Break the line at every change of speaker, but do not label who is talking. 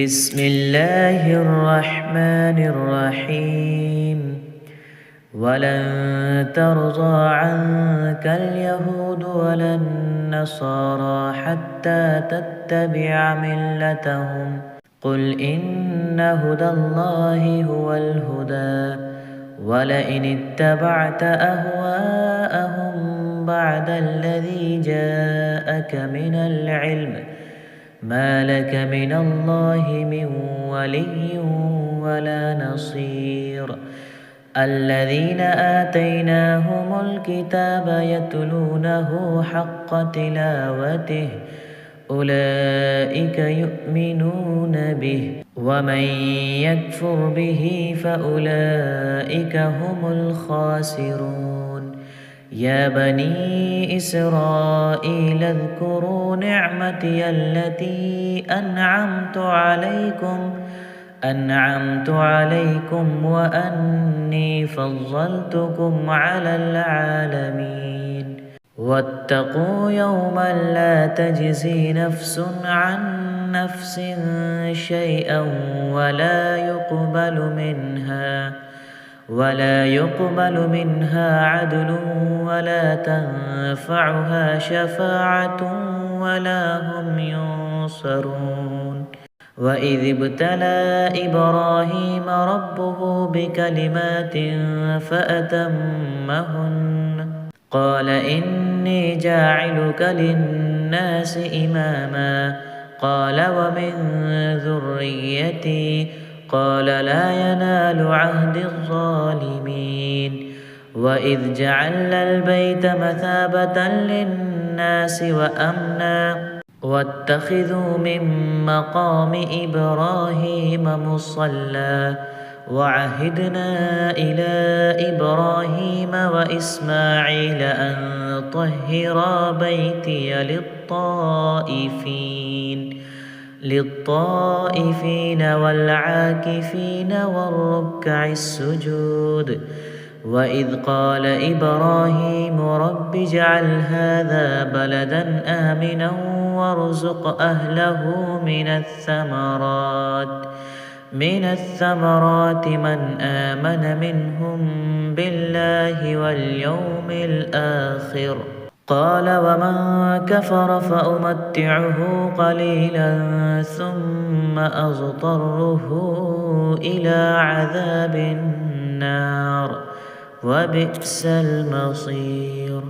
بسم الله الرحمن الرحيم ولن ترضى عنك اليهود ولا النصارى حتى تتبع ملتهم قل إن هدى الله هو الهدى ولئن اتبعت أهواءهم بعد الذي جاءك من العلم ما لك من الله من ولي ولا نصير الذين آتيناهم الكتاب يتلونه حق تلاوته أولئك يؤمنون به ومن يكفر به فأولئك هم الخاسرون يا بني إسرائيل اذكروا نعمتي التي أنعمت عليكم وأني فضلتكم على العالمين واتقوا يوما لا تجزي نفس عن نفس شيئا ولا يقبل منها عدل ولا تنفعها شفاعة ولا هم ينصرون وإذ ابتلى إبراهيم ربه بكلمات فأتمهن قال إني جاعلك للناس إماما قال ومن ذريتي قال لا ينال عهد الظالمين وإذ جعلنا البيت مثابة للناس وأمنا واتخذوا من مقام إبراهيم مصلى وعهدنا إلى إبراهيم وإسماعيل أن طهرا بيتي للطائفين والعاكفين والركع السجود وإذ قال إبراهيم رب اجعل هذا بلدا آمنا وارزق أهله من الثمرات من آمن منهم بالله واليوم الآخر قال ومن كفر فأمتعه قليلا ثم أضطره إلى عذاب النار وبئس المصير.